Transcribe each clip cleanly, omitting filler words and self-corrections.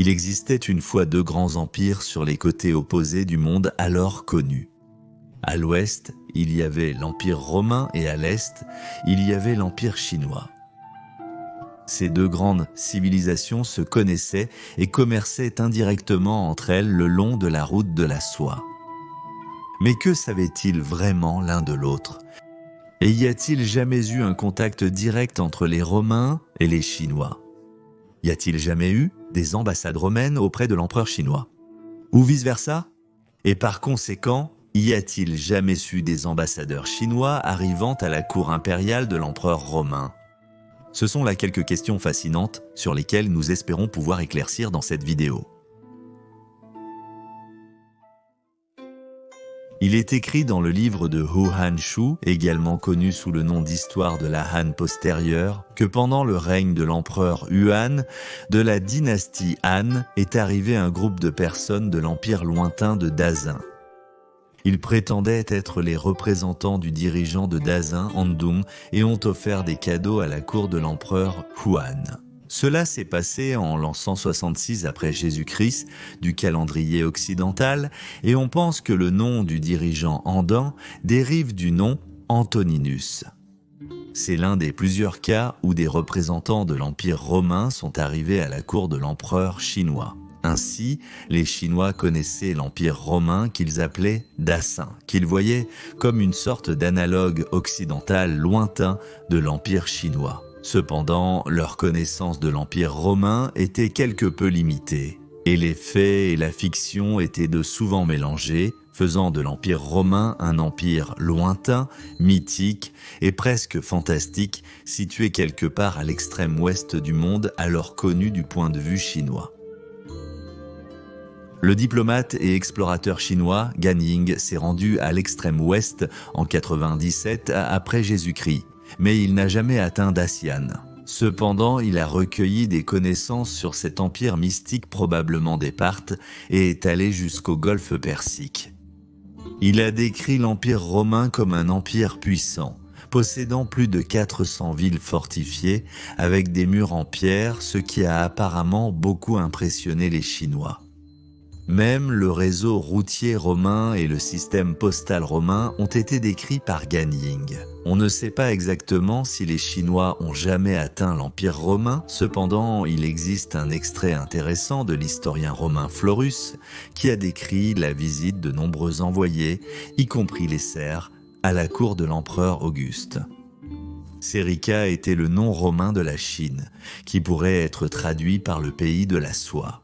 Il existait une fois deux grands empires sur les côtés opposés du monde alors connu. À l'ouest, il y avait l'Empire romain et à l'est, il y avait l'Empire chinois. Ces deux grandes civilisations se connaissaient et commerçaient indirectement entre elles le long de la route de la soie. Mais que savaient-ils vraiment l'un de l'autre ? Et y a-t-il jamais eu un contact direct entre les Romains et les Chinois ? Y a-t-il jamais eu des ambassades romaines auprès de l'empereur chinois ? Ou vice-versa ? Et par conséquent, y a-t-il jamais eu des ambassadeurs chinois arrivant à la cour impériale de l'empereur romain ? Ce sont là quelques questions fascinantes sur lesquelles nous espérons pouvoir éclaircir dans cette vidéo. Il est écrit dans le livre de Hu Han-Shu, également connu sous le nom d'Histoire de la Han postérieure, que pendant le règne de l'empereur Yuan, de la dynastie Han, est arrivé un groupe de personnes de l'empire lointain de Dazin. Ils prétendaient être les représentants du dirigeant de Dazin, Andong, et ont offert des cadeaux à la cour de l'empereur Huan. Cela s'est passé en l'an 166 après Jésus-Christ du calendrier occidental et on pense que le nom du dirigeant Andong dérive du nom Antoninus. C'est l'un des plusieurs cas où des représentants de l'Empire romain sont arrivés à la cour de l'empereur chinois. Ainsi, les Chinois connaissaient l'Empire romain qu'ils appelaient Dasin, qu'ils voyaient comme une sorte d'analogue occidental lointain de l'Empire chinois. Cependant, leur connaissance de l'Empire romain était quelque peu limitée, et les faits et la fiction étaient de souvent mélangés, faisant de l'Empire romain un empire lointain, mythique et presque fantastique, situé quelque part à l'extrême ouest du monde, alors connu du point de vue chinois. Le diplomate et explorateur chinois Gan Ying s'est rendu à l'extrême ouest en 97 après Jésus-Christ. Mais il n'a jamais atteint Dacian. Cependant, il a recueilli des connaissances sur cet empire mystique probablement des Parthes et est allé jusqu'au golfe Persique. Il a décrit l'empire romain comme un empire puissant, possédant plus de 400 villes fortifiées avec des murs en pierre, ce qui a apparemment beaucoup impressionné les Chinois. Même le réseau routier romain et le système postal romain ont été décrits par Gan Ying. On ne sait pas exactement si les Chinois ont jamais atteint l'Empire romain, cependant il existe un extrait intéressant de l'historien romain Florus qui a décrit la visite de nombreux envoyés, y compris les serfs, à la cour de l'empereur Auguste. Serica était le nom romain de la Chine, qui pourrait être traduit par le pays de la soie.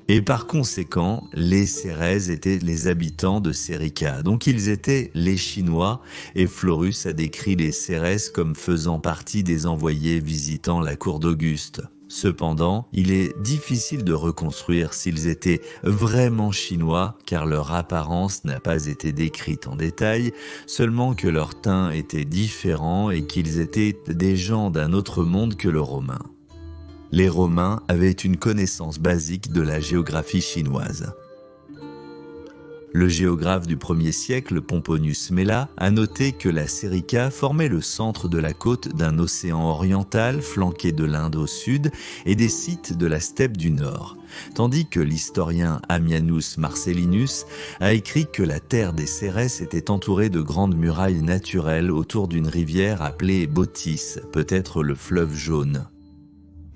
Et par conséquent, les Cérèses étaient les habitants de Serica, donc ils étaient les Chinois, et Florus a décrit les Cérèses comme faisant partie des envoyés visitant la cour d'Auguste. Cependant, il est difficile de reconstruire s'ils étaient vraiment chinois, car leur apparence n'a pas été décrite en détail, seulement que leur teint était différent et qu'ils étaient des gens d'un autre monde que le romain. Les Romains avaient une connaissance basique de la géographie chinoise. Le géographe du 1er siècle, Pomponius Mela, a noté que la Serica formait le centre de la côte d'un océan oriental flanqué de l'Inde au sud et des sites de la steppe du nord, tandis que l'historien Ammianus Marcellinus a écrit que la terre des Cérès était entourée de grandes murailles naturelles autour d'une rivière appelée Botys, peut-être le fleuve jaune.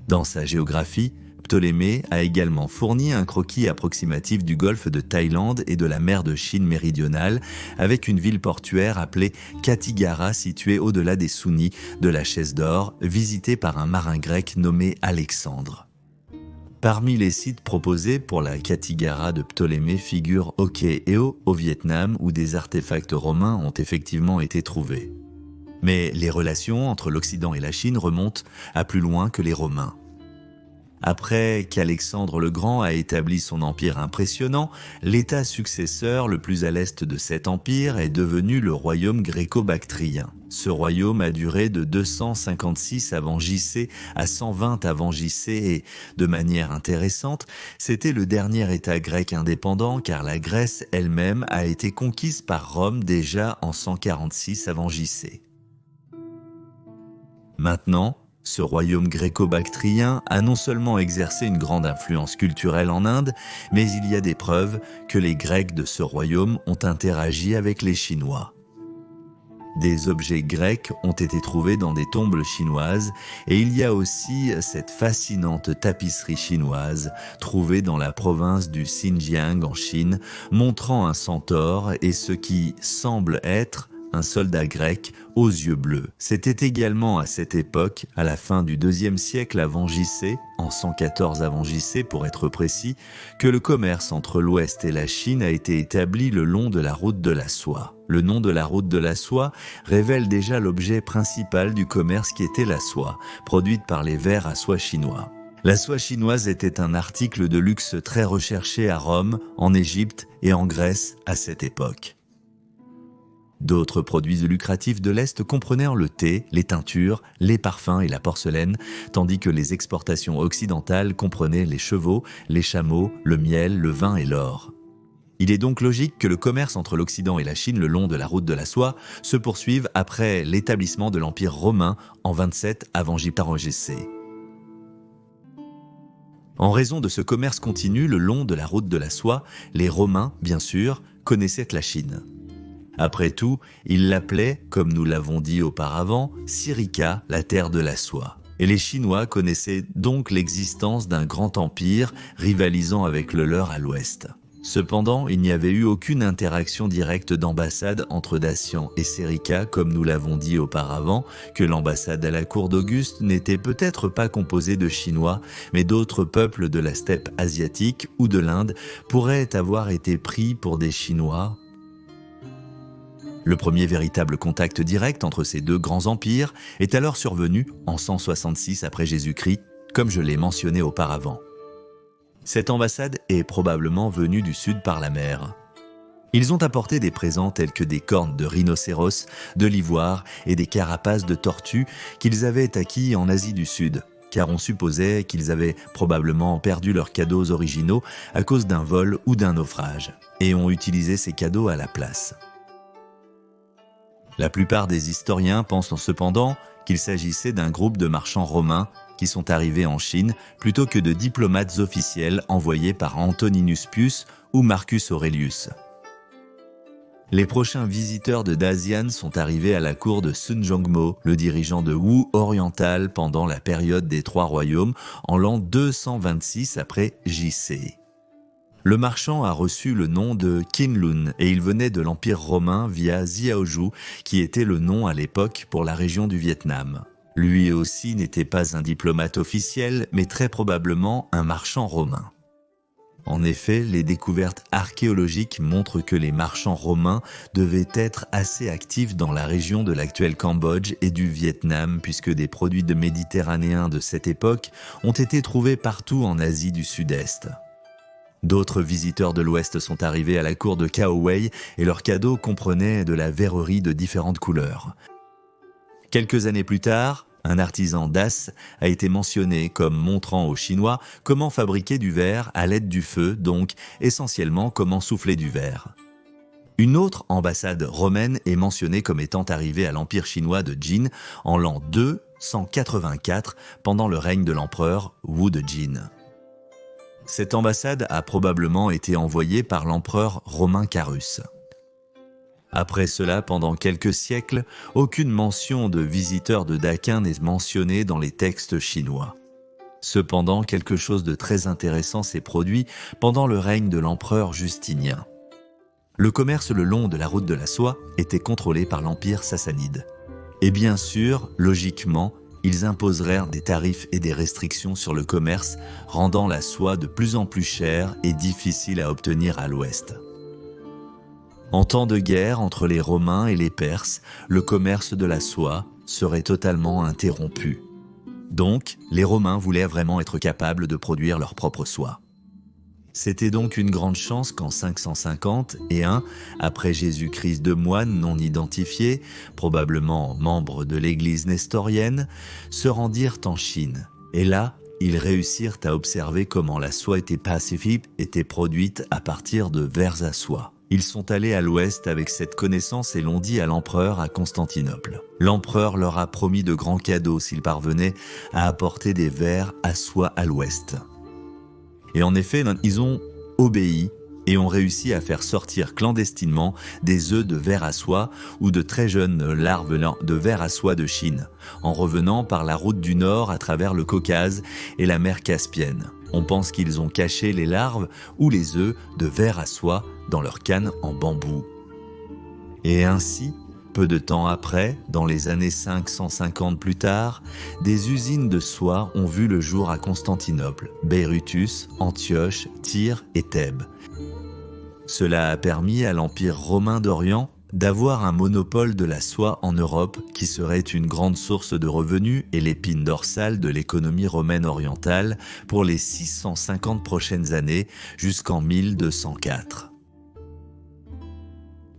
Dans sa géographie, Ptolémée a également fourni un croquis approximatif du golfe de Thaïlande et de la mer de Chine méridionale, avec une ville portuaire appelée Kattigara située au-delà des Sounis de la Chaise d'Or, visitée par un marin grec nommé Alexandre. Parmi les sites proposés pour la Kattigara de Ptolémée figurent Oke-Eo au Vietnam où des artefacts romains ont effectivement été trouvés. Mais les relations entre l'Occident et la Chine remontent à plus loin que les Romains. Après qu'Alexandre le Grand a établi son empire impressionnant, l'état successeur le plus à l'est de cet empire est devenu le royaume gréco-bactrien. Ce royaume a duré de 256 avant JC à 120 avant JC et, de manière intéressante, c'était le dernier état grec indépendant car la Grèce elle-même a été conquise par Rome déjà en 146 avant JC. Maintenant, Ce royaume gréco-bactrien a non seulement exercé une grande influence culturelle en Inde, mais il y a des preuves que les Grecs de ce royaume ont interagi avec les Chinois. Des objets grecs ont été trouvés dans des tombes chinoises et il y a aussi cette fascinante tapisserie chinoise trouvée dans la province du Xinjiang en Chine, montrant un centaure et ce qui semble être un soldat grec aux yeux bleus. C'était également à cette époque, à la fin du IIe siècle avant JC, en 114 avant JC pour être précis, que le commerce entre l'Ouest et la Chine a été établi le long de la route de la soie. Le nom de la route de la soie révèle déjà l'objet principal du commerce qui était la soie, produite par les vers à soie chinois. La soie chinoise était un article de luxe très recherché à Rome, en Égypte et en Grèce à cette époque. D'autres produits lucratifs de l'Est comprenaient le thé, les teintures, les parfums et la porcelaine, tandis que les exportations occidentales comprenaient les chevaux, les chameaux, le miel, le vin et l'or. Il est donc logique que le commerce entre l'Occident et la Chine le long de la route de la soie se poursuive après l'établissement de l'Empire romain en 27 avant JC. En raison de ce commerce continu le long de la route de la soie, les Romains, bien sûr, connaissaient la Chine. Après tout, ils l'appelaient, comme nous l'avons dit auparavant, Syrica, la terre de la soie. Et les Chinois connaissaient donc l'existence d'un grand empire rivalisant avec le leur à l'ouest. Cependant, il n'y avait eu aucune interaction directe d'ambassade entre Dacian et Syrica, comme nous l'avons dit auparavant, que l'ambassade à la cour d'Auguste n'était peut-être pas composée de Chinois, mais d'autres peuples de la steppe asiatique ou de l'Inde pourraient avoir été pris pour des Chinois. Le premier véritable contact direct entre ces deux grands empires est alors survenu en 166 après Jésus-Christ, comme je l'ai mentionné auparavant. Cette ambassade est probablement venue du sud par la mer. Ils ont apporté des présents tels que des cornes de rhinocéros, de l'ivoire et des carapaces de tortues qu'ils avaient acquis en Asie du Sud, car on supposait qu'ils avaient probablement perdu leurs cadeaux originaux à cause d'un vol ou d'un naufrage, et ont utilisé ces cadeaux à la place. La plupart des historiens pensent cependant qu'il s'agissait d'un groupe de marchands romains qui sont arrivés en Chine plutôt que de diplomates officiels envoyés par Antoninus Pius ou Marcus Aurelius. Les prochains visiteurs de Dacian sont arrivés à la cour de Sun Jongmo, le dirigeant de Wu oriental pendant la période des Trois Royaumes en l'an 226 après JC. Le marchand a reçu le nom de Qinlun et il venait de l'Empire romain via Xiaozhou, qui était le nom à l'époque pour la région du Vietnam. Lui aussi n'était pas un diplomate officiel, mais très probablement un marchand romain. En effet, les découvertes archéologiques montrent que les marchands romains devaient être assez actifs dans la région de l'actuel Cambodge et du Vietnam, puisque des produits méditerranéens de cette époque ont été trouvés partout en Asie du Sud-Est. D'autres visiteurs de l'Ouest sont arrivés à la cour de Cao Wei et leurs cadeaux comprenaient de la verrerie de différentes couleurs. Quelques années plus tard, un artisan d'As a été mentionné comme montrant aux Chinois comment fabriquer du verre à l'aide du feu, donc essentiellement comment souffler du verre. Une autre ambassade romaine est mentionnée comme étant arrivée à l'Empire chinois de Jin en l'an 284 pendant le règne de l'empereur Wu de Jin. Cette ambassade a probablement été envoyée par l'empereur romain Carus. Après cela, pendant quelques siècles, aucune mention de visiteurs de Dakin n'est mentionnée dans les textes chinois. Cependant, quelque chose de très intéressant s'est produit pendant le règne de l'empereur Justinien. Le commerce le long de la route de la soie était contrôlé par l'empire sassanide. Et bien sûr, logiquement, ils imposèrent des tarifs et des restrictions sur le commerce, rendant la soie de plus en plus chère et difficile à obtenir à l'ouest. En temps de guerre entre les Romains et les Perses, le commerce de la soie serait totalement interrompu. Donc, les Romains voulaient vraiment être capables de produire leur propre soie. C'était donc une grande chance qu'en 551, après Jésus-Christ, deux moines non identifiés, probablement membres de l'église nestorienne, se rendirent en Chine. Et là, ils réussirent à observer comment la soie était pacifique, était produite à partir de vers à soie. Ils sont allés à l'ouest avec cette connaissance et l'ont dit à l'empereur à Constantinople. L'empereur leur a promis de grands cadeaux s'ils parvenaient à apporter des vers à soie à l'ouest. Et en effet, ils ont obéi et ont réussi à faire sortir clandestinement des œufs de vers à soie ou de très jeunes larves de vers à soie de Chine, en revenant par la route du Nord à travers le Caucase et la mer Caspienne. On pense qu'ils ont caché les larves ou les œufs de vers à soie dans leurs cannes en bambou. Et ainsi, peu de temps après, dans les années 550 plus tard, des usines de soie ont vu le jour à Constantinople, Berytus, Antioche, Tyr et Thèbes. Cela a permis à l'Empire romain d'Orient d'avoir un monopole de la soie en Europe qui serait une grande source de revenus et l'épine dorsale de l'économie romaine orientale pour les 650 prochaines années jusqu'en 1204.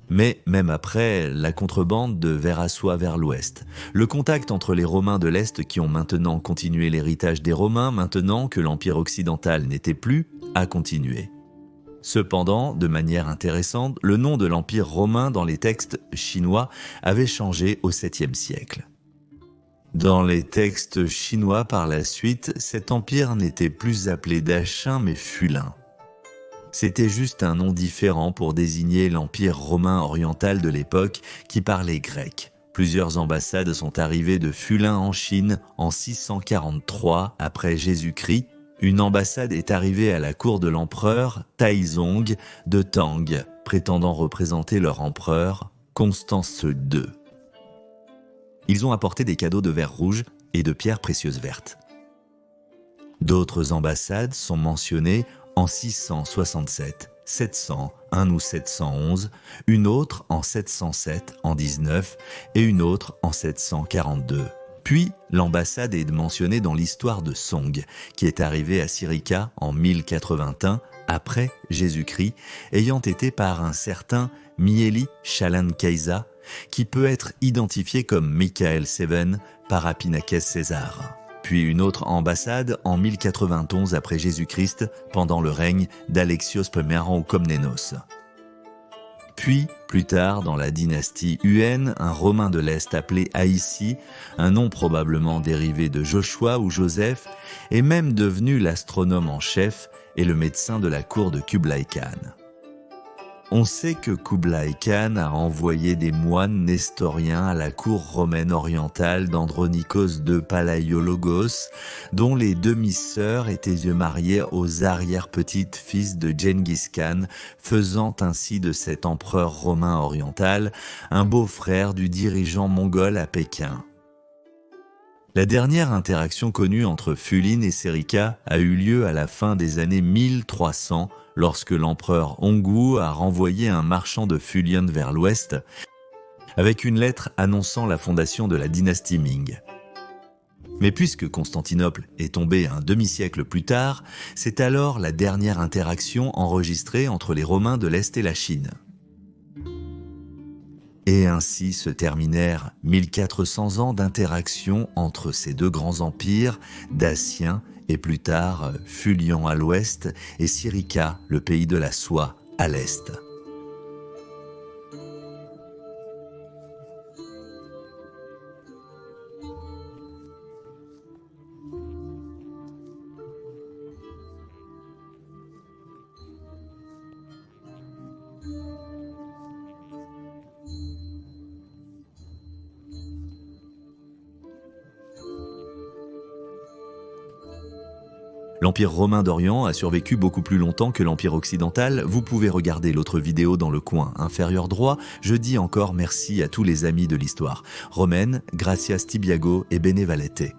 Mais même après, la contrebande de vers à soie vers l'ouest, le contact entre les Romains de l'Est qui ont maintenant continué l'héritage des Romains maintenant que l'Empire occidental n'était plus, a continué. Cependant, de manière intéressante, le nom de l'Empire romain dans les textes chinois avait changé au 7e siècle. Dans les textes chinois par la suite, cet empire n'était plus appelé Dachin mais Fulin. C'était juste un nom différent pour désigner l'Empire romain oriental de l'époque qui parlait grec. Plusieurs ambassades sont arrivées de Fulin en Chine en 643 après Jésus-Christ. Une ambassade est arrivée à la cour de l'empereur Taizong de Tang, prétendant représenter leur empereur, Constance II. Ils ont apporté des cadeaux de verre rouge et de pierres précieuses vertes. D'autres ambassades sont mentionnées en 667, 701 ou 711, une autre en 707, en 19 et une autre en 742. Puis, l'ambassade est mentionnée dans l'histoire de Song, qui est arrivée à Sirica en 1081 après Jésus-Christ, ayant été par un certain Mieli Shalan-Kaisa, qui peut être identifié comme Michael Seven par Apinakès César. Puis une autre ambassade en 1091 après Jésus-Christ, pendant le règne d'Alexios I ou Komnenos. Puis, plus tard, dans la dynastie Huenne, un Romain de l'Est appelé Aïssi, un nom probablement dérivé de Joshua ou Joseph, est même devenu l'astronome en chef et le médecin de la cour de Kublai Khan. On sait que Kublai Khan a envoyé des moines nestoriens à la cour romaine orientale d'Andronikos de Palaiologos, dont les demi-sœurs étaient mariées aux arrière-petites-fils de Gengis Khan, faisant ainsi de cet empereur romain oriental un beau-frère du dirigeant mongol à Pékin. La dernière interaction connue entre Fulin et Sérica a eu lieu à la fin des années 1300, lorsque l'empereur Hongwu a renvoyé un marchand de Fulian vers l'ouest, avec une lettre annonçant la fondation de la dynastie Ming. Mais puisque Constantinople est tombée un demi-siècle plus tard, c'est alors la dernière interaction enregistrée entre les Romains de l'Est et la Chine. Et ainsi se terminèrent 1400 ans d'interaction entre ces deux grands empires, daciens et plus tard Fulian à l'ouest et Sirica, le pays de la soie, à l'est. L'Empire romain d'Orient a survécu beaucoup plus longtemps que l'Empire occidental. Vous pouvez regarder l'autre vidéo dans le coin inférieur droit. Je dis encore merci à tous les amis de l'histoire romaine, Gracias Tibiago et Bene Valete.